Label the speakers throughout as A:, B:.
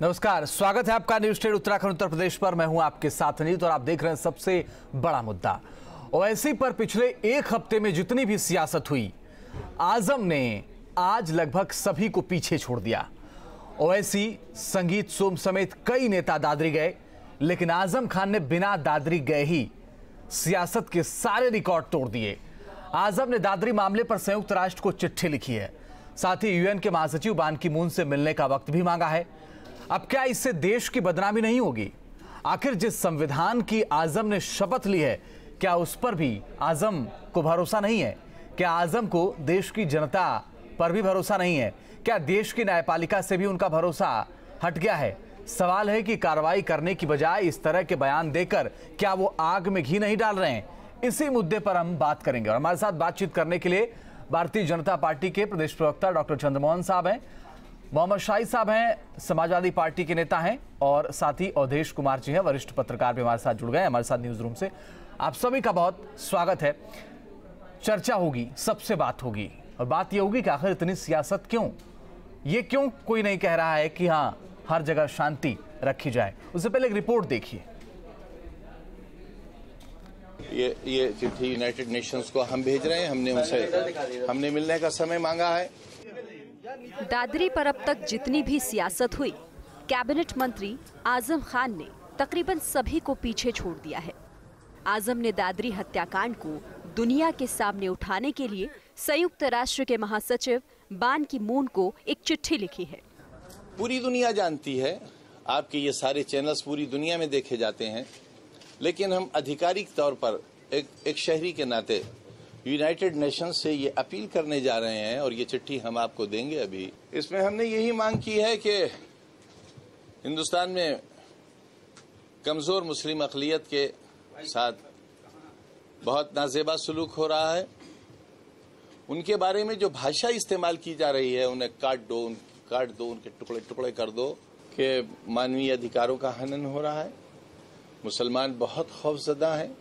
A: नमस्कार, स्वागत है आपका न्यूज स्टेट उत्तराखंड उत्तर प्रदेश पर। मैं हूं आपके साथ अनिल और आप देख रहे हैं सबसे बड़ा मुद्दा। ओवैसी पर पिछले एक हफ्ते में जितनी भी सियासत हुई, आजम ने आज लगभग सभी को पीछे छोड़ दिया। ओवैसी, संगीत सोम समेत कई नेता दादरी गए, लेकिन आजम खान ने बिना दादरी गए ही सियासत के सारे रिकॉर्ड तोड़ दिए। आजम ने दादरी मामले पर संयुक्त राष्ट्र को चिट्ठी लिखी है, साथ ही यूएन के महासचिव बान की मून से मिलने का वक्त भी मांगा है। अब क्या इससे देश की बदनामी नहीं होगी? आखिर जिस संविधान की आजम ने शपथ ली है, क्या उस पर भी आजम को भरोसा नहीं है? क्या आजम को देश की जनता पर भी भरोसा नहीं है? क्या देश की न्यायपालिका से भी उनका भरोसा हट गया है? सवाल है कि कार्रवाई करने की बजाय इस तरह के बयान देकर क्या वो आग में घी नहीं डाल रहे हैं? इसी मुद्दे पर हम बात करेंगे और हमारे साथ बातचीत करने के लिए भारतीय जनता पार्टी के प्रदेश प्रवक्ता डॉक्टर चंद्रमोहन साहब हैं, मोहम्मद शाही साहब हैं, समाजवादी पार्टी के नेता हैं, और साथ ही अवधेश कुमार जी हैं, वरिष्ठ पत्रकार भी हमारे साथ जुड़ गए हमारे साथ न्यूज रूम से। आप सभी का बहुत स्वागत है। चर्चा होगी, सबसे बात होगी, और बात ये होगी कि आखिर इतनी सियासत क्यों? ये क्यों कोई नहीं कह रहा है कि हाँ, हर जगह शांति रखी जाए? उससे पहले एक रिपोर्ट देखिए।
B: ये चिट्ठी यूनाइटेड नेशंस को हम भेज रहे हैं। हमने मिलने का समय मांगा है।
C: दादरी पर अब तक जितनी भी सियासत हुई, कैबिनेट मंत्री आजम खान ने तकरीबन सभी को पीछे छोड़ दिया है। आजम ने दादरी हत्याकांड को दुनिया के सामने उठाने के लिए संयुक्त राष्ट्र के महासचिव बान की मून को एक चिट्ठी लिखी है।
B: पूरी दुनिया जानती है, आपके ये सारे चैनल्स पूरी दुनिया में देखे जाते हैं, लेकिन हम आधिकारिक तौर पर एक शहरी के नाते यूनाइटेड नेशंस से ये अपील करने जा रहे हैं, और ये चिट्ठी हम आपको देंगे अभी। इसमें हमने यही मांग की है कि हिंदुस्तान में कमजोर मुस्लिम अक़लियत के साथ बहुत नाजेबा सलूक हो रहा है। उनके बारे में जो भाषा इस्तेमाल की जा रही है, उन्हें काट दो, उनके टुकड़े टुकड़े कर दो, कि मानवीय अधिकारों का हनन हो रहा है। मुसलमान बहुत खौफजदा हैं,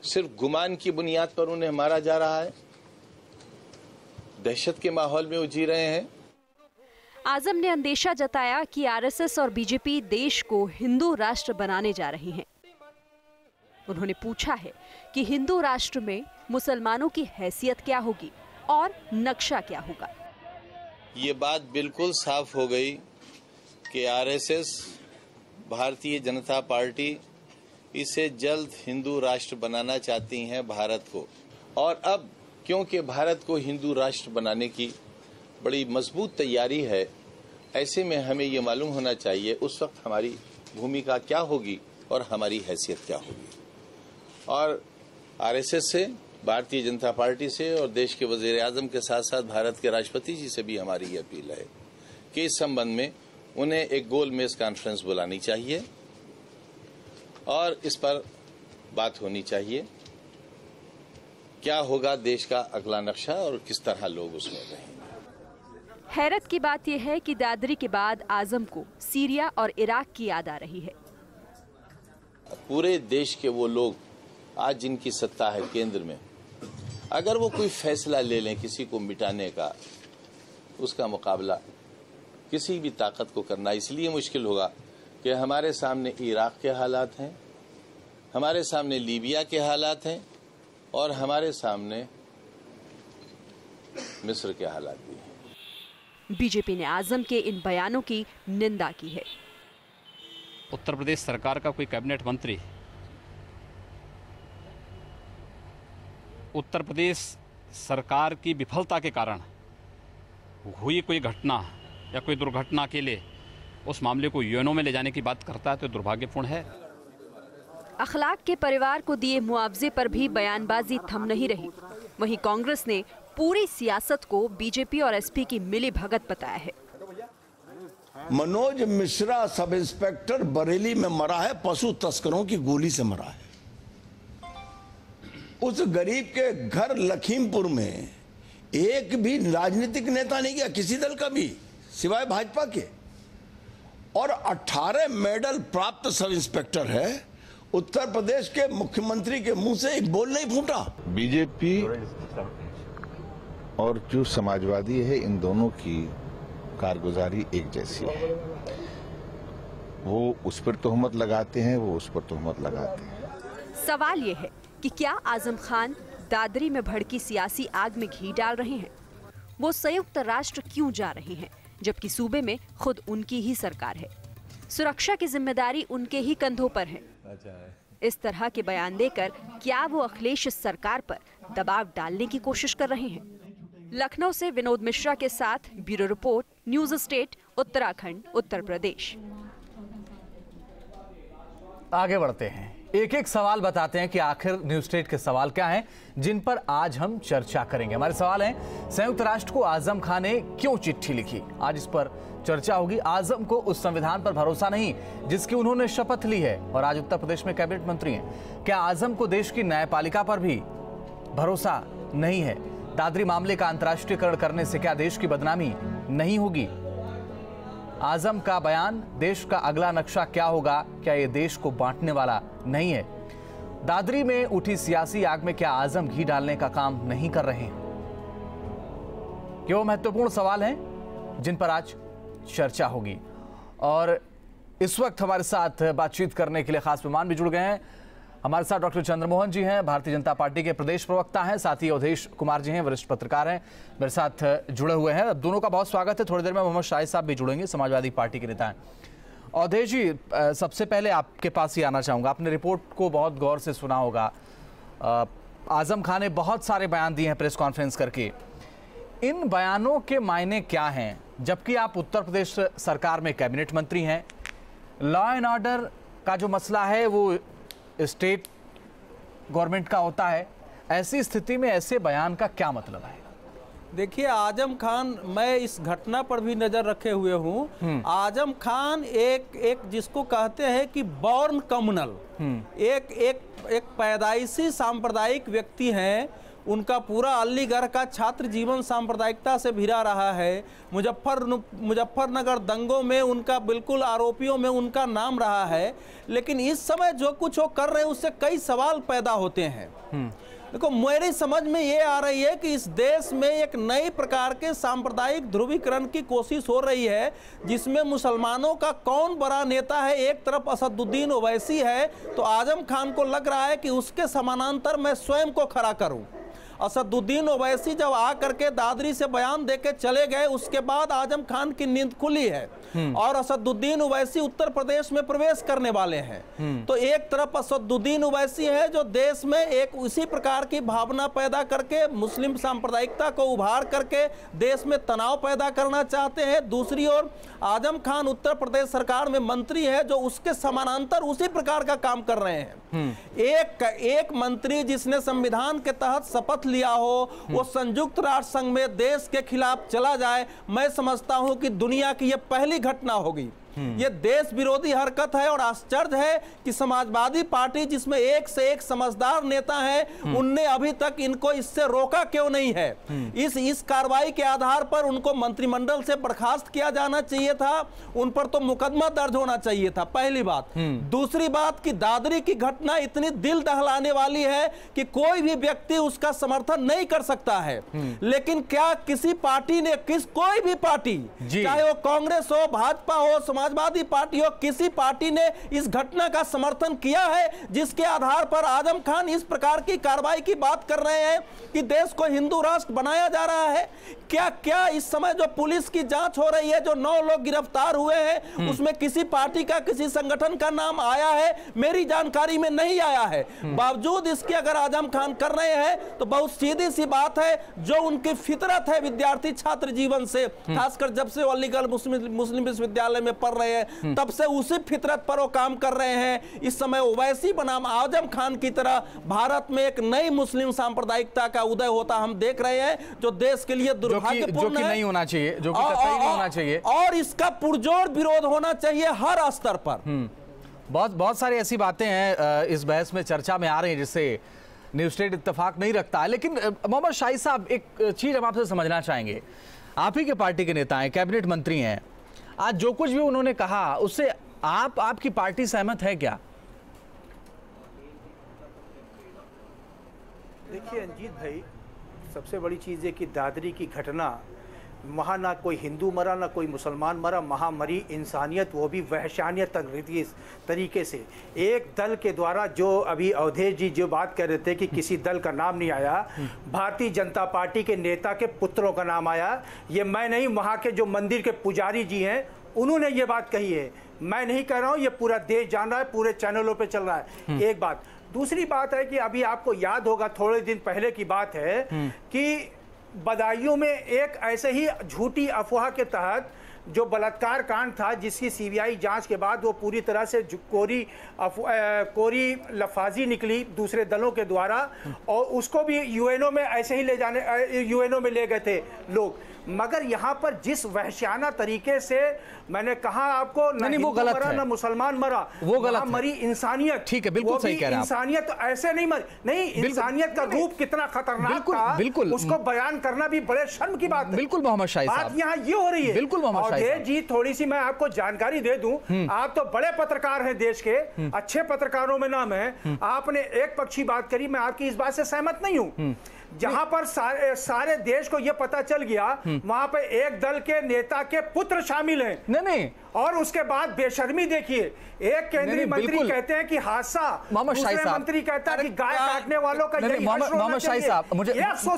B: सिर्फ गुमान की बुनियाद पर उन्हें मारा जा रहा है। दहशत के माहौल में वो जी रहे हैं।
C: आजम ने अंदेशा जताया कि आरएसएस और बीजेपी देश को हिंदू राष्ट्र बनाने जा रही हैं। उन्होंने पूछा है कि हिंदू राष्ट्र में मुसलमानों की हैसियत क्या होगी और नक्शा क्या होगा।
B: ये बात बिल्कुल साफ हो गई कि आरएसएस, भारतीय जनता पार्टी, इसे जल्द हिंदू राष्ट्र बनाना चाहती हैं भारत को। और अब क्योंकि भारत को हिंदू राष्ट्र बनाने की बड़ी मजबूत तैयारी है, ऐसे में हमें ये मालूम होना चाहिए उस वक्त हमारी भूमिका क्या होगी और हमारी हैसियत क्या होगी। और आरएसएस से, भारतीय जनता पार्टी से और देश के वजीर आजम के साथ साथ भारत के राष्ट्रपति जी से भी हमारी ये अपील है कि इस संबंध में उन्हें एक गोल मेज कॉन्फ्रेंस बुलानी चाहिए और इस पर बात होनी चाहिए। क्या होगा देश का अगला नक्शा और किस तरह लोग उसमें रहेंगे।
C: हैरत की बात यह है कि दादरी के बाद आजम को सीरिया और इराक की याद आ रही है।
B: पूरे देश के वो लोग आज जिनकी सत्ता है केंद्र में, अगर वो कोई फैसला ले लें किसी को मिटाने का, उसका मुकाबला किसी भी ताकत को करना इसलिए मुश्किल होगा कि हमारे सामने इराक के हालात हैं, हमारे सामने लीबिया के हालात हैं, और हमारे सामने मिस्र के हालात भी हैं।
C: बीजेपी ने आजम के इन बयानों की निंदा की है।
D: उत्तर प्रदेश सरकार का कोई कैबिनेट मंत्री उत्तर प्रदेश सरकार की विफलता के कारण हुई कोई घटना या कोई दुर्घटना के लिए उस मामले को यूएनओ में ले जाने की बात करता है तो दुर्भाग्यपूर्ण है।
C: अखलाक के परिवार को दिए मुआवजे पर भी बयानबाजी थम नहीं रही। वहीं कांग्रेस ने पूरी सियासत को बीजेपी और एसपी की मिली भगत बताया है।
E: मनोज मिश्रा सब इंस्पेक्टर बरेली में मरा है, पशु तस्करों की गोली से मरा है। उस गरीब के घर लखीमपुर में एक भी राजनीतिक नेता नहीं गया, किसी दल का भी, सिवाय भाजपा के। और 18 मेडल प्राप्त सब इंस्पेक्टर है। उत्तर प्रदेश के मुख्यमंत्री के मुंह से एक बोल नहीं फूटा।
F: बीजेपी और जो समाजवादी है, इन दोनों की कारगुजारी एक जैसी है। वो उस पर तोहमत लगाते हैं, वो उस पर तोहमत लगाते हैं।
C: सवाल ये है कि क्या आजम खान दादरी में भड़की सियासी आग में घी डाल रहे हैं? वो संयुक्त राष्ट्र क्यों जा रहे हैं जबकि सूबे में खुद उनकी ही सरकार है? सुरक्षा की जिम्मेदारी उनके ही कंधों पर है। इस तरह के बयान देकर क्या वो अखिलेश सरकार पर दबाव डालने की कोशिश कर रहे हैं? लखनऊ से विनोद मिश्रा के साथ bureau report, news state, Uttarakhand, Uttar Pradesh.
A: आगे बढ़ते हैं, एक एक सवाल बताते हैं कि आखिर न्यूज स्टेट के सवाल क्या हैं जिन पर आज हम चर्चा करेंगे। हमारे सवाल हैं, संयुक्त राष्ट्र को आजम खान ने क्यों चिट्ठी लिखी? आज इस पर चर्चा होगी। आजम को उस संविधान पर भरोसा नहीं जिसकी उन्होंने शपथ ली है और आज उत्तर प्रदेश में कैबिनेट मंत्री हैं। क्या आजम को देश की न्यायपालिका पर भी भरोसा नहीं है? दादरी मामले का अंतर्राष्ट्रीयकरण करने से क्या देश की बदनामी नहीं होगी? आजम का बयान, देश का अगला नक्शा क्या होगा? क्या यह देश को बांटने वाला नहीं है? दादरी में उठी सियासी आग में क्या आजम घी डालने का काम नहीं कर रहे हैं? क्यों महत्वपूर्ण सवाल हैं जिन पर आज चर्चा होगी। और इस वक्त हमारे साथ बातचीत करने के लिए खास मेहमान भी जुड़ गए हैं। हमारे साथ डॉक्टर चंद्रमोहन जी हैं, भारतीय जनता पार्टी के प्रदेश प्रवक्ता हैं, साथ ही अवधेश कुमार जी हैं, वरिष्ठ पत्रकार हैं, मेरे साथ जुड़े हुए हैं। दोनों का बहुत स्वागत है। थोड़ी देर में मोहम्मद शाहिद साहब भी जुड़ेंगे, समाजवादी पार्टी के नेता हैं। अवधेश जी, सबसे पहले आपके पास ही आना चाहूँगा। आपने रिपोर्ट को बहुत गौर से सुना होगा। आजम खान ने बहुत सारे बयान दिए हैं प्रेस कॉन्फ्रेंस करके। इन बयानों के मायने क्या हैं? जबकि आप उत्तर प्रदेश सरकार में कैबिनेट मंत्री हैं, लॉ एंड ऑर्डर का जो मसला है वो स्टेट गवर्नमेंट का होता है। ऐसी स्थिति में ऐसे बयान का क्या मतलब है?
G: देखिए, आजम खान, मैं इस घटना पर भी नजर रखे हुए हूँ। आजम खान एक जिसको कहते हैं कि बॉर्न कम्युनल, एक पैदाइशी सांप्रदायिक व्यक्ति हैं। उनका पूरा अलीगढ़ का छात्र जीवन सांप्रदायिकता से भिरा रहा है। मुजफ्फरनगर दंगों में उनका बिल्कुल आरोपियों में उनका नाम रहा है। लेकिन इस समय जो कुछ वो कर रहे हैं उससे कई सवाल पैदा होते हैं। देखो, मेरी समझ में ये आ रही है कि इस देश में एक नई प्रकार के सांप्रदायिक ध्रुवीकरण की कोशिश हो रही है, जिसमें मुसलमानों का कौन बड़ा नेता है। एक तरफ असदुद्दीन ओवैसी है, तो आजम खान को लग रहा है कि उसके समानांतर मैं स्वयं को खड़ा करूं। असदुद्दीन ओवैसी जब आकर के दादरी से बयान देके चले गए, उसके बाद आजम खान की नींद खुली है और असदुद्दीन ओवैसी उत्तर प्रदेश में प्रवेश करने वाले हैं। तो एक तरफ असदुद्दीन ओवैसी है जो देश में एक उसी प्रकार की भावना पैदा करके मुस्लिम सांप्रदायिकता को उभार करके देश में तनाव पैदा करना चाहते हैं। दूसरी ओर आजम खान उत्तर प्रदेश सरकार में मंत्री है जो उसके समानांतर उसी प्रकार का काम कर रहे हैं। एक मंत्री जिसने संविधान के तहत शपथ लिया हो, वो संयुक्त राष्ट्र संघ में देश के खिलाफ चला जाए, मैं समझता हूं कि दुनिया की यह पहली घटना होगी। ये देश विरोधी हरकत है और आश्चर्य है कि समाजवादी पार्टी, जिसमें एक से एक समझदार नेता है, उनने अभी तक इनको इससे रोका क्यों नहीं है। इस कार्रवाई के आधार पर उनको मंत्रिमंडल से बर्खास्त किया जाना चाहिए था, उन पर तो मुकदमा दर्ज होना चाहिए था, पहली बात। दूसरी बात कि दादरी की घटना इतनी दिल दहलाने वाली है कि कोई भी व्यक्ति उसका समर्थन नहीं कर सकता है। लेकिन क्या किसी पार्टी ने, कोई भी पार्टी, चाहे वो कांग्रेस हो, भाजपा हो, समाजवादी पार्टी हो, किसी पार्टी ने इस घटना का समर्थन किया है जिसके आधार पर आजम खान इस प्रकार की कार्रवाई की बात कर रहे हैं कि देश को हिंदू राष्ट्र बनाया जा रहा है? क्या इस समय जो पुलिस की जांच हो रही है, जो 9 लोग गिरफ्तार हुए हैं, उसमें किसी पार्टी का, किसी संगठन का नाम आया है? मेरी जानकारी में नहीं आया है। बावजूद इसके अगर आजम खान कर रहे हैं तो बहुत सीधी सी बात है, जो उनकी फितरत है विद्यार्थी छात्र जीवन से, खासकर जब से अलीगढ़ मुस्लिम विश्वविद्यालय में पढ़ रहे हैं, तब से उसी फितरत पर वो काम कर रहे हैं। इस समय ओवैसी बनाम आजम खान की तरह भारत में एक नई मुस्लिम सांप्रदायिकता का उदय होता हम देख रहे हैं, जो देश के लिए दुर्भाग्यपूर्ण है,
A: नहीं होना चाहिए, जो कि कतई नहीं होना चाहिए,
G: और इसका पुरजोर विरोध होना चाहिए हर स्तर पर।
A: बहुत सारी ऐसी बातें हैं इस बहस में चर्चा में आ रही हैं जिससे न्यूज स्टेट इत्तेफाक नहीं रखता है। लेकिन मोहम्मद शाहिद साहब, एक चीज हम आपसे समझना चाहेंगे। आप ही के पार्टी के नेता हैं, कैबिनेट मंत्री हैं, आज जो कुछ भी उन्होंने कहा उससे आपकी पार्टी सहमत है क्या?
H: देखिए अंजीत भाई, सबसे बड़ी चीज़ है कि दादरी की घटना वहाँ ना कोई हिंदू मरा ना कोई मुसलमान मरा, वहाँ मरी इंसानियत, वो भी वहशानियत तरीके से। एक दल के द्वारा, जो अभी अवधेश जी जो बात कर रहे थे कि किसी दल का नाम नहीं आया, भारतीय जनता पार्टी के नेता के पुत्रों का नाम आया। ये मैं नहीं, वहाँ के जो मंदिर के पुजारी जी हैं उन्होंने ये बात कही है, मैं नहीं कह रहा हूँ, ये पूरा देश जान रहा है, पूरे चैनलों पे चल रहा है। एक बात। दूसरी बात है कि अभी आपको याद होगा, थोड़े दिन पहले की बात है कि बदायूं में एक ऐसे ही झूठी अफवाह के तहत जो बलात्कार कांड था, जिसकी सीबीआई जांच के बाद वो पूरी तरह से कोरी लफाजी निकली दूसरे दलों के द्वारा, और उसको भी यूएनओ में ऐसे ही यूएनओ में ले गए थे लोग। मगर यहाँ पर जिस वहशियाना तरीके से मैंने कहा आपको,
A: नहीं, वो गलत
H: मरा
A: है,
H: ना मुसलमान मरा,
A: वो गलत
H: मरी इंसानियत।
A: ठीक है, बिल्कुल सही कह रहे हैं आप।
H: इंसानियत तो ऐसे नहीं मरी, नहीं, इंसानियत का रूप कितना खतरनाक था,
A: बिल्कुल
H: उसको बयान करना भी बड़े शर्म की बात है।
A: बिल्कुल मोहम्मद शाही साहब,
H: बात यहाँ ये हो रही है।
A: बिल्कुल मोहम्मद शाही साहब
H: जी, थोड़ी सी मैं आपको जानकारी दे दूं, आप तो बड़े पत्रकार हैं, देश के अच्छे पत्रकारों में नाम है। आपने एक पक्षी बात करी, मैं आपकी इस बात से सहमत नहीं हूं। जहां पर सारे देश को यह पता चल गया, वहां पे एक दल के नेता के पुत्र शामिल हैं।
A: नहीं,
H: और उसके बाद बेशर्मी देखिए, एक केंद्रीय मंत्री कहते हैं कि हादसा, दूसरे मंत्री कहता है कि गाय काटने वालों का यही हश्र होना चाहिए।
A: मोहम्मद शाही साहब,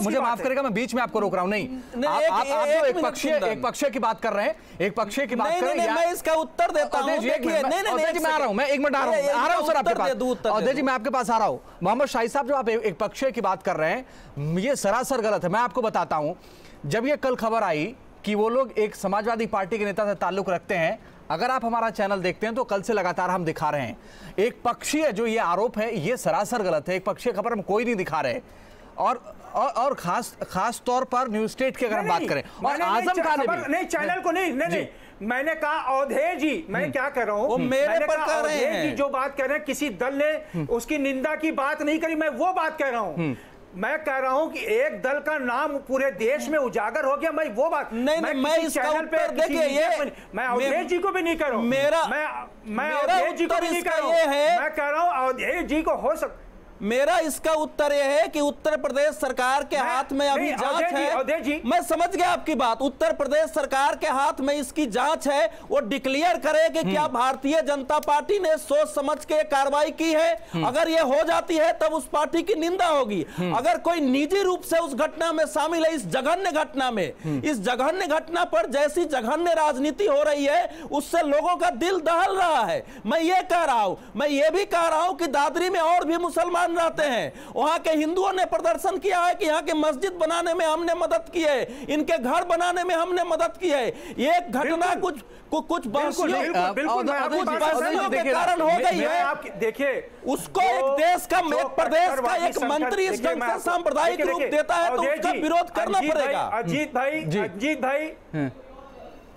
A: मुझे माफ करेगा, मैं बीच में आपको रोक रहा हूं। नहीं, आप तो एक पक्षीय की बात कर रहे हैं, एक पक्षीय की बात कर रहे हैं।
G: मैं इसका उत्तर देता हूं। देखिए, नहीं,
A: मैं आ रहा हूं, मैं 1 मिनट आ रहा हूं सर आपके पास। अवधेश जी, मैं आपके पास आ रहा हूं। मोहम्मद शाही साहब, जो आप एक पक्षीय की बात कर रहे हैं, ये सरासर गलत है। मैं आपको बताता हूं, जब ये कल खबर आई कि वो लोग एक समाजवादी पार्टी के नेता से ताल्लुक रखते हैं, अगर आप हमारा चैनल देखते हैं तो कल से लगातार हम दिखा रहे हैं, एक पक्षीय जो ये आरोप है ये सरासर गलत है। एक पक्षीय खबर हम कोई नहीं दिखा रहे, और खास तौर पर न्यूज स्टेट की अगर हम बात करें, और आजम खान ने भी
H: नहीं, चैनल को नहीं, मैंने कहा अवधेश जी, मैं क्या कर रहा हूं,
G: वो मेरे पर कह रहे हैं,
H: जो बात कर रहे हैं, किसी दल ने उसकी निंदा की बात नहीं करी, मैं वो बात कह रहा हूं। मैं कह रहा हूं कि एक दल का नाम पूरे देश में उजागर हो गया, मैं वो बात
G: नहीं, मैं इसका उत्तर देखिए, ये
H: मैं अवधेश जी को भी नहीं कर रहा हूं, मैं अवधेश जी को भी नहीं कर रहा हूं, मैं कह रहा हूं अवधेश जी को हो सकता।
G: मेरा इसका उत्तर यह है कि उत्तर प्रदेश सरकार के हाथ में अभी जांच है। मैं समझ गया आपकी बात। उत्तर प्रदेश सरकार के हाथ में इसकी जांच है, वो डिक्लेयर करे कि क्या भारतीय जनता पार्टी ने सोच समझ के कार्रवाई की है। अगर ये हो जाती है तब उस पार्टी की निंदा होगी। अगर कोई निजी रूप से उस घटना में शामिल है, इस जघन्य घटना में, इस जघन्य घटना पर जैसी जघन्य राजनीति हो रही है, उससे लोगों का दिल दहल रहा है। मैं ये कह रहा हूं, मैं ये भी कह रहा हूं कि दादरी में और भी मुसलमान रहते हैं, वहां के हिंदुओं ने प्रदर्शन किया है कि यहाँ के मस्जिद बनाने में हमने मदद की है, इनके घर बनाने में हमने मदद की है। ये घटना कुछ बहसियों के कारण हो गई है।
H: देखिए,
G: उसको एक देश का, एक प्रदेश का एक मंत्री इस ढंग से सांप्रदायिक रूप देता है तो उसका विरोध करना पड़ेगा।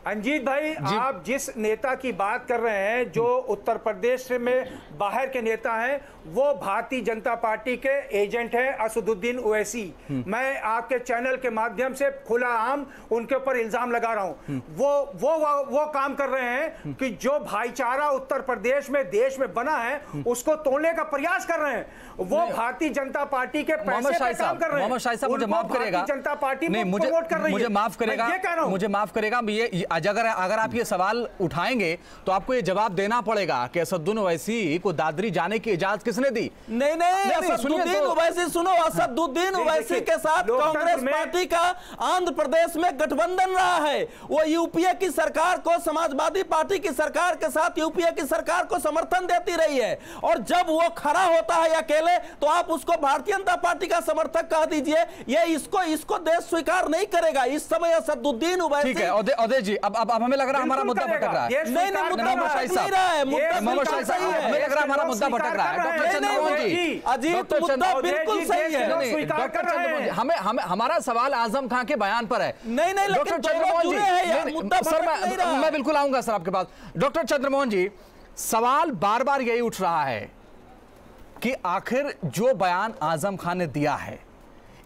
H: अंजीत भाई, आप जिस नेता की बात कर रहे हैं, जो उत्तर प्रदेश में बाहर के नेता हैं, वो भारतीय जनता पार्टी के एजेंट हैं, असदुद्दीन ओवैसी। मैं आपके चैनल के माध्यम से खुला आम उनके ऊपर इल्जाम लगा रहा हूं। वो काम कर रहे हैं कि जो भाईचारा उत्तर प्रदेश में देश में बना है उसको तोड़ने का प्रयास कर रहे हैं। वो भारतीय जनता पार्टी के पैसे पे काम कर रहे हैं।
A: मोहम्मद शाही साहब, मुझे माफ करेगा,
H: जनता पार्टी प्रमोट कर रही है।
A: मुझे माफ करेगा, ये अगर आप ये सवाल उठाएंगे तो आपको ये जवाब देना पड़ेगा कि असदुद्दीन ओवैसी को दादरी जाने की इजाजत किसने दी।
G: नहीं, असदुद्दीन ओवैसी, सुनो, असदुद्दीन ओवैसी के साथ कांग्रेस पार्टी का आंध्र प्रदेश में गठबंधन रहा है। वो यूपीए की सरकार को, समाजवादी पार्टी की सरकार के साथ यूपीए की सरकार को समर्थन देती रही है, और जब वो खड़ा होता है अकेले तो आप उसको भारतीय जनता पार्टी का समर्थक कह दीजिए। ये इसको देश स्वीकार नहीं करेगा। इस समय असदुद्दीन ओवैसी, ठीक है
A: अवधेश जी, अब हमें लग रहा है हमारा मुद्दा भटक रहा है।
G: नहीं, मुद्दा भटक नहीं रहा है,
A: मोहम्मद शाही साहब, हमें लग रहा है हमारा मुद्दा भटक रहा है। डॉक्टर चंद्रमोहन जी,
G: अजीत, मुद्दा बिल्कुल सही है।
A: डॉक्टर चंद्रमोहन जी, हमें हमारा सवाल आजम खान के बयान पर है।
G: नहीं, डॉक्टर चंद्रमोहन जी,
A: सर मैं बिल्कुल आऊंगा सर आपके पास। डॉक्टर चंद्रमोहन जी, सवाल बार बार यही उठ रहा है कि आखिर जो बयान आजम खान ने दिया है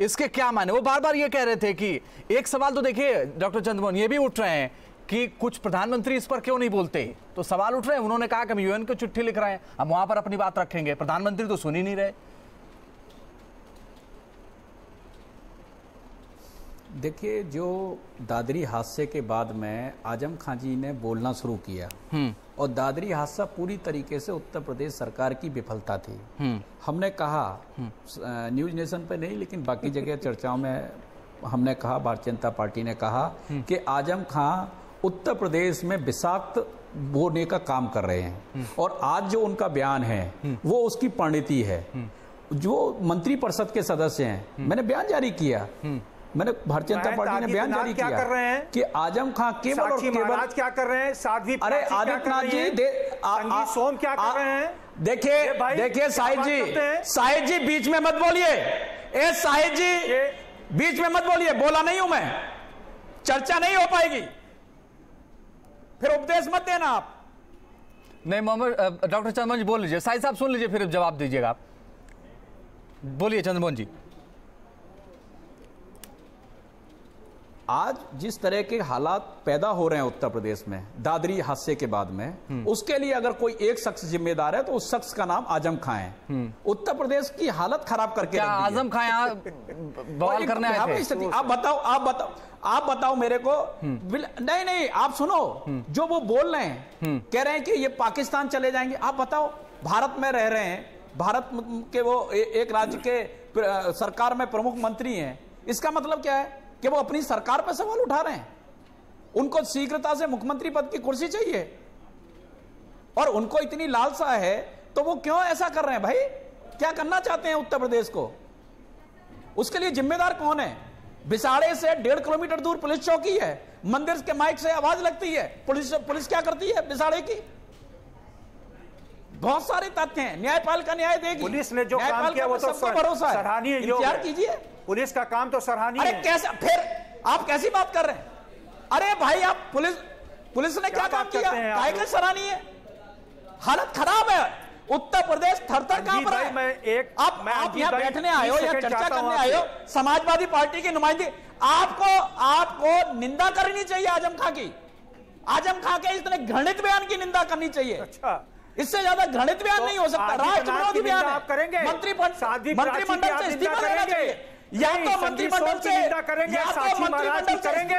A: इसके क्या माने। वो बार बार ये कह रहे थे कि एक सवाल तो देखिए डॉक्टर चंद्रमोहन, ये भी उठ रहे हैं कि कुछ प्रधानमंत्री इस पर क्यों नहीं बोलते, तो सवाल उठ रहे हैं। उन्होंने कहा कि हम यूएन को चिट्ठी लिख रहे हैं, हम वहां पर अपनी बात रखेंगे, प्रधानमंत्री तो सुन ही नहीं रहे।
I: देखिए, जो दादरी हादसे के बाद में आजम खान जी ने बोलना शुरू किया और दादरी हादसा पूरी तरीके से उत्तर प्रदेश सरकार की विफलता थी। हमने कहा, न्यूज नेशन पे नहीं लेकिन बाकी जगह चर्चाओं में हमने कहा, भारतीय जनता पार्टी ने कहा कि आजम खान उत्तर प्रदेश में विषाक्त बोने का काम कर रहे हैं और आज जो उनका बयान है वो उसकी परिणति है। जो मंत्री परिषद के सदस्य हैं, मैंने बयान जारी किया, मैंने भारतीय जनता पार्टी ने बयान जारी किया
H: कर रहे हैं
I: कि आजम खान केवल और केवल
H: क्या कर रहे हैं, साध्वी
I: अरे आदित्यनाथ जी
H: संगीत सोम क्या कर रहे हैं।
I: देखिए शाहिद जी बीच में मत बोलिए, ए शाहिद जी बीच में मत बोलिए, बोला नहीं हूं मैं, चर्चा नहीं हो पाएगी, फिर उपदेश मत देना आप।
A: नहीं मोहम्मद, डॉक्टर चंद्रमोहन जी बोल लीजिए, शाहिद साहब सुन लीजिए फिर जवाब दीजिएगा आप, बोलिए चंद्रमोहन जी।
I: आज जिस तरह के हालात पैदा हो रहे हैं उत्तर प्रदेश में दादरी हादसे के बाद में, उसके लिए अगर कोई एक शख्स जिम्मेदार है तो उस शख्स का नाम आजम खान है। उत्तर प्रदेश की हालत खराब करके
A: क्या आजम खान यहाँ बवाल करने आए थे?
I: आप बताओ मेरे को। नहीं आप सुनो, जो वो बोल रहे हैं, कह रहे हैं कि ये पाकिस्तान चले जाएंगे। आप बताओ, भारत में रह रहे हैं, भारत के वो एक राज्य के सरकार में प्रमुख मंत्री हैं, इसका मतलब क्या है कि वो अपनी सरकार पर सवाल उठा रहे हैं। उनको शीघ्रता से मुख्यमंत्री पद की कुर्सी चाहिए और उनको इतनी लालसा है तो वो क्यों ऐसा कर रहे हैं? भाई क्या करना चाहते हैं उत्तर प्रदेश को? उसके लिए जिम्मेदार कौन है? बिसाड़े से 1.5 किलोमीटर दूर पुलिस चौकी है, मंदिर के माइक से आवाज लगती है, पुलिस क्या करती है बिसाड़े की? बहुत सारे तथ्य हैं, न्यायपालिका न्याय देगी।
H: पुलिस ने जो काम किया वो तो
I: भरोसा
H: सराहनीय है,
I: इंतजार कीजिए।
H: पुलिस का काम तो सराहनीय है।
I: अरे कैसे, फिर आप कैसी बात कर रहे हैं? अरे भाई, आप पुलिस ने क्या काम किया? काहे के सराहनीय है? हालत खराब है, उत्तर प्रदेश थर-थर कांप रहा है। आप यहाँ बैठने आए हो या चर्चा करने आए हो, समाजवादी पार्टी की नुमाइंदगी, आपको निंदा करनी चाहिए आजम खान की। आजम खान के इतने घृणित बयान की निंदा करनी चाहिए।
H: अच्छा,
I: इससे ज्यादा घृणित बयान नहीं हो सकता, राष्ट्र विरोधी बयान है।
H: आप करेंगे,
I: मंत्रिमंडल से इस्तीफा देना चाहिए, या तो मंत्रिमंडल से
H: करेंगे,
I: या तो मंत्रिमंडल से
H: करेंगे।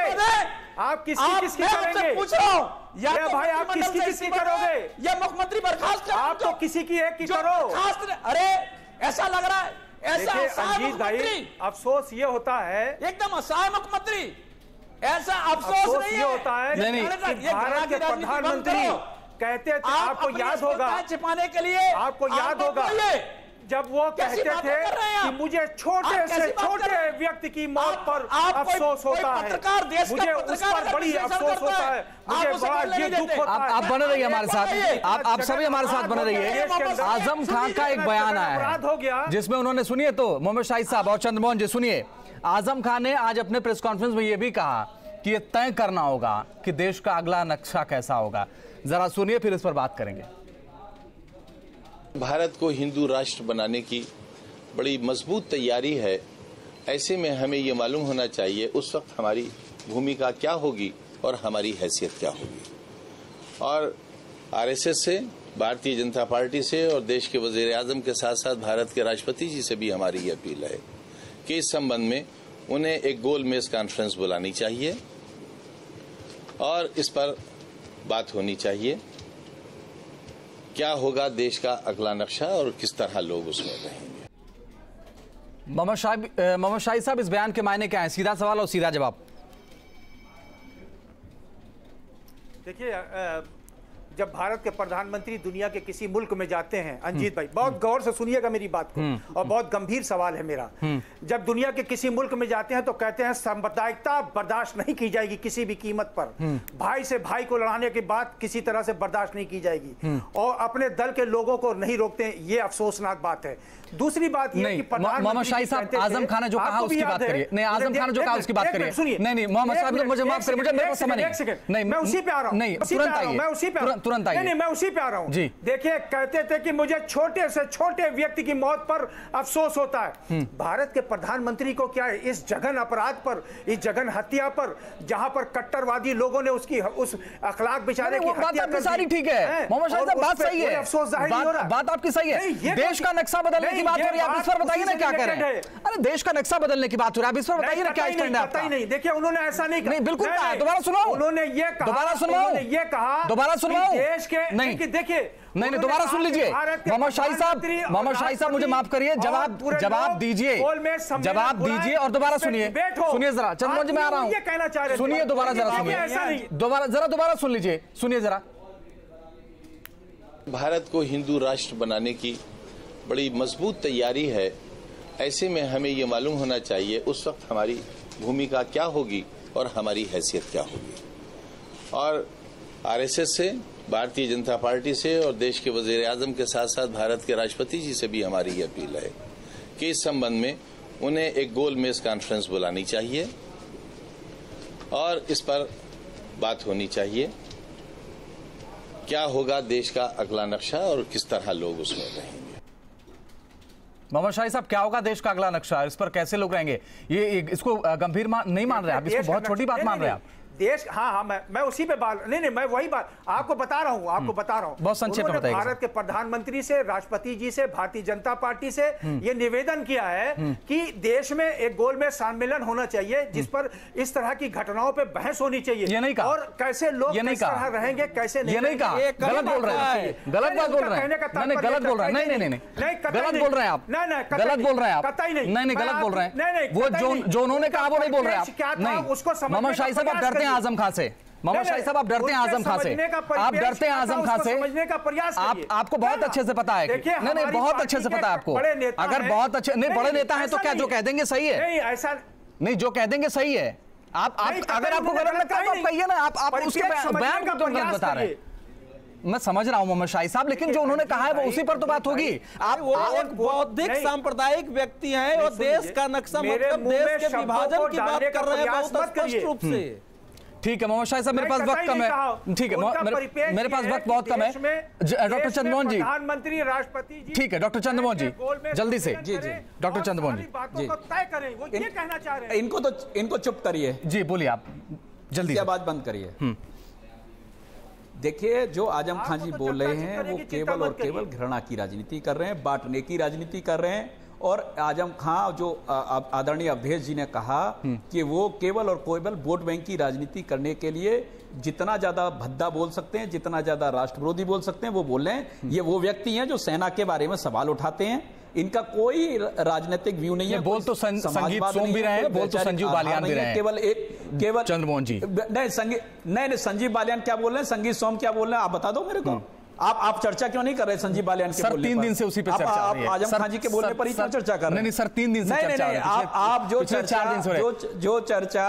H: आप किसकी करेंगे?
I: पूछ रहा हूं, या तो
H: भाई आप किसकी करोगे?
I: या मुख्यमंत्री बर्खास्त करो?
H: आप तो किसी की एक की करो।
I: अरे ऐसा लग रहा है, ऐसा
H: अंजीत भाई, अफसोस ये होता है,
I: एकदम असहाय मुख्यमंत्री, ऐसा अफसोस नहीं
H: होता है कि भारत के प्रधानमंत्री कहते थे, आपको याद होगा,
I: छिपाने के लिए
H: आपको याद होगा जब वो कहते थे कि मुझे छोटे से छोटे व्यक्ति की मौत पर अफसोस होता है, मुझे उस पर बड़ी अफसोस होता है, मुझे बड़ा ये दुख होता है।
A: आप बने रहिए हमारे साथ, आप सभी हमारे साथ बने रहिए। आजम खान का एक बयान आया है जिसमें उन्होंने, सुनिए तो मोहम्मद शाहिद साहब और चंद्रमोहन जी सुनिए, आजम खान ने आज अपने प्रेस कॉन्फ्रेंस में यह भी कहा कि यह तय करना होगा कि देश का अगला नक्शा कैसा होगा। जरा सुनिए, फिर इस पर बात करेंगे।
B: भारत को हिंदू राष्ट्र बनाने की बड़ी मजबूत तैयारी है। ऐसे में हमें ये मालूम होना चाहिए उस वक्त हमारी भूमिका क्या होगी और हमारी हैसियत क्या होगी। और आरएसएस से, भारतीय जनता पार्टी से और देश के वजीर आजम के साथ साथ भारत के राष्ट्रपति जी से भी हमारी ये अपील है कि इस संबंध में उन्हें एक गोल मेज कॉन्फ्रेंस बुलानी चाहिए और इस पर बात होनी चाहिए, क्या होगा देश का अगला नक्शा और किस तरह लोग उसमें रहेंगे।
A: मोहम्मद शाहिद साहब, इस बयान के मायने क्या है? सीधा सवाल और सीधा जवाब।
H: देखिए, जब भारत के प्रधानमंत्री दुनिया के किसी मुल्क में जाते हैं, अंजीत भाई बहुत गौर से सुनिएगा मेरी बात को, और बहुत गंभीर सवाल है मेरा। जब दुनिया के किसी मुल्क में जाते हैं तो कहते हैं सांप्रदायिकता बर्दाश्त नहीं की जाएगी किसी भी कीमत पर, भाई से भाई को लड़ाने की बात किसी तरह से बर्दाश्त नहीं की जाएगी, और अपने दल के लोगों को नहीं रोकते हैं, ये अफसोसनाक बात है। दूसरी बात ये कि
A: मोहम्मद शाहिद साहब, आजम खान ने जो कहा उसकी बात करिए। नहीं, आजम खान ने जो कहा उसकी बात करिए। नहीं मोहम्मद साहब, मुझे माफ करिए, मुझे मेरे को समय नहीं,
H: मैं उसी पे आ रहा हूं,
A: नहीं तुरंत आइए, तुरंत आइए।
H: नहीं, मैं उसी पे आ रहा हूं
A: जी।
H: देखिए, कहते थे कि मुझे छोटे से छोटे व्यक्ति की मौत पर अफसोस होता है। भारत के प्रधानमंत्री को क्या है इस जघन अपराध पर, इस जघन हत्या पर, जहां पर कट्टरवादी लोगों ने उसकी उस अखलाक बेचारे की हत्या कर दी।
A: सारी ठीक है मोहम्मद शाहिद साहब, बात सही है,
H: अफसोस जाहिर नहीं हो रहा।
A: बात आपकी सही है। देश का नक्शा बदलने की बात हो रही है, आप इस पर बताइए ना क्या कह रहे हैं। अरे देश का नक्शा बदलने की बात हो रही है, आप इस पर बताइए ना क्या स्टैंड है आपका।
H: नहीं, देखिए उन्होंने ऐसा नहीं कहा।
A: बिल्कुल कहा, दोबारा सुनाओ।
H: उन्होंने ये कहा,
A: दोबारा सुनाओ,
H: ये कहा,
A: दोबारा सुनाओ।
H: देश के
A: नहीं,
H: देखिए
A: नहीं, दोबारा सुन लीजिए मोहम्मद शाहिद साहब, मुझे माफ करिए, जवाब दीजिए, जवाब दीजिए और दोबारा सुनिए। सुनिए जरा, चंद्रमोहन जी मैं आ रहा हूं, सुनिए दोबारा, जरा सुनिए, दोबारा सुन लीजिए, सुनिए जरा।
B: भारत को हिंदू राष्ट्र बनाने की बड़ी मजबूत तैयारी है। ऐसे में हमें ये मालूम होना चाहिए उस वक्त हमारी भूमिका क्या होगी और हमारी हैसियत क्या होगी। और आरएसएस से, भारतीय जनता पार्टी से और देश के वजीर आजम के साथ साथ भारत के राष्ट्रपति जी से भी हमारी ये अपील है कि इस संबंध में उन्हें एक गोल मेज कॉन्फ्रेंस बुलानी चाहिए और इस पर बात होनी चाहिए। क्या होगा देश का अगला नक्शा और किस तरह लोग उसमें रहेंगे।
A: मोहम्मद शाहिद साहब, क्या होगा देश का अगला नक्शा, इस पर कैसे लोग रहेंगे, ये इसको गंभीर नहीं मान रहे आप, इसको बहुत छोटी बात मान रहे हैं आप।
H: देश, हाँ, मैं उसी पे बात, नहीं, मैं वही बात आपको बता रहा हूँ,
A: बहुत संक्षेप में बताइए।
H: भारत के प्रधानमंत्री से, राष्ट्रपति जी से, भारतीय जनता पार्टी से ये निवेदन किया है कि देश में एक गोलमेज सम्मेलन होना चाहिए जिस पर इस तरह की घटनाओं पे बहस होनी चाहिए।
A: ये नहीं कहा,
H: और कैसे लोग किस तरह रहेंगे, कैसे नहीं,
A: ये नहीं कहा, गलत बोल रहे हैं, गलत बात बोल रहे हैं, नहीं गलत बोल रहे हैं, नहीं गलत बोल रहे हैं आप, गलत बोल रहे हैं आप, नहीं गलत बोल रहे हैं, वो जो उन्होंने कहा वो नहीं बोल रहे आप, नहीं। मोहम्मद शाहिद साहब, आप डरते हैं आजम खान से, मोहम्मद शाहिद साहब आप डरते हैं आजम खान से, आप डरते हैं आजम खान से,
H: समझने का प्रयास करिए।
A: आपको बहुत अच्छे से पता है, नहीं बहुत अच्छे से पता है आपको, अगर बहुत अच्छे नहीं बड़े नेता हैं तो क्या जो कह देंगे सही है,
H: नहीं ऐसा नहीं,
A: जो कह देंगे सही है। आप अगर आपको गलत लगता है तो आप कहिए ना, आप उसके बयान को क्यों गलत बता रहे हैं। मैं समझ रहा हूं मोहम्मद शाहिद साहब, लेकिन जो उन्होंने कहा है वो उसी पर तो बात होगी। आप
G: एक बौद्धिक सांप्रदायिक व्यक्ति हैं और देश का नक्शा मतलब देश के विभाजन की बात कर रहे हैं बहुत स्पष्ट रूप से।
A: ठीक है मोहम्मद शाहिद साहब, मेरे पास वक्त कम है, ठीक है मेरे पास वक्त बहुत कम है। डॉक्टर चंद्रमोहन जी,
H: प्रधानमंत्री, राष्ट्रपति जी,
A: ठीक है डॉक्टर चंद्रमोहन जी, जल्दी से। जी डॉक्टर चंद्रमोहन जी,
H: तय करें, वो ये कहना चाह रहे हैं।
I: इनको चुप करिए जी,
A: बोलिए आप जल्दी,
I: आवाज बंद करिए। देखिए, जो आजम खान जी बोल रहे हैं वो केवल और केवल घृणा की राजनीति कर रहे हैं, बांटने की राजनीति कर रहे हैं। और आजम खान, जो आदरणीय अवधेश जी ने कहा कि वो केवल और केवल वोट बैंक की राजनीति करने के लिए जितना ज्यादा भद्दा बोल सकते हैं, जितना ज्यादा राष्ट्र विरोधी बोल सकते हैं वो बोल रहे हैं। ये वो व्यक्ति हैं जो सेना के बारे में सवाल उठाते हैं, इनका कोई राजनीतिक व्यू नहीं है।
A: बोल तो संगीत सोम भी रहे हैं, बोल तो संजीव बालियान भी रहे हैं,
I: केवल
A: चंद्रमोहन जी
I: नहीं संजीव बालियान क्या बोल रहे हैं, संगीत सोम क्या बोल रहे हैं, आप बता दो मेरे को। आप चर्चा क्यों नहीं कर रहे संजीव बालियान के बोलने पर?
A: 3 दिन से उसी पे चर्चा हो रही है।
I: आजम खान जी के बोलने पर ही क्यों चर्चा कर रहे हैं?
A: नहीं सर, 3 दिन से चर्चा हो रही है।
I: आप जो चर्चा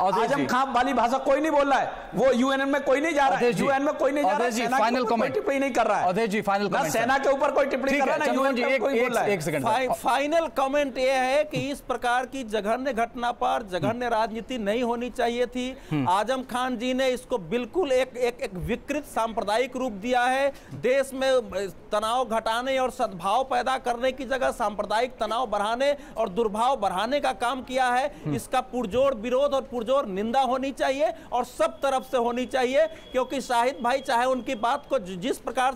I: आजम खान वाली भाषा कोई नहीं बोल रहा है, वो यूएन में कोई नहीं जा रहा है, यूएन में कोई नहीं जा रहा है,
A: फाइनल कमेंट
I: टिप्पणी नहीं कर रहा है।
A: अवधेश जी फाइनल कमेंट,
I: सेना के ऊपर कोई टिप्पणी कर रहा है, यूएन में कोई बोल रहा है।
A: एक सेकंड,
G: फाइनल कमेंट ये है कि इस प्रकार की जघन्य घटना पर जघन्य राजनीति नहीं होनी चाहिए थी। आजम खान जी ने इसको बिल्कुल एक विकृत सांप्रदायिक रूप दिया है। देश में तनाव घटाने और सद्भाव पैदा करने की जगह सांप्रदायिक तनाव बढ़ाने और दुर्भाव बढ़ाने का काम किया है। इसका पुरजोर विरोध और पुरजोर निंदा होनी चाहिए और सब तरफ से होनी चाहिए, क्योंकि शाहिद भाई चाहे उनकी बात को जिस प्रकार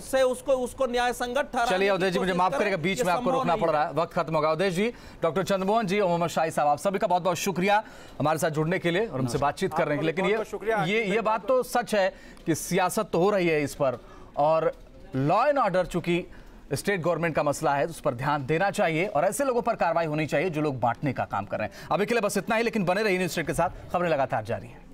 G: से उसको न्याय संगत ठहराने।
A: चलिए अवधेश जी, मुझे माफ करेगा, बीच में आपको रोकना पड़ रहा है, वक्त खत्म होगा। अवधेश जी, डॉक्टर चंद्रमोहन जी और मोहम्मद शाहिद साहब, आप सभी का बहुत बहुत शुक्रिया हमारे साथ जुड़ने के लिए और हमसे बातचीत करने के लिए। लेकिन ये बात तो सच है कि सियासत तो हो रही है इस पर, और लॉ एंड ऑर्डर चूंकि स्टेट गवर्नमेंट का मसला है, उस पर ध्यान देना चाहिए और ऐसे लोगों पर कार्रवाई होनी चाहिए जो लोग बांटने का काम कर रहे हैं। अभी के लिए बस इतना ही, लेकिन बने रहिए न्यूज़ स्टेट के साथ, खबरें लगातार जारी हैं।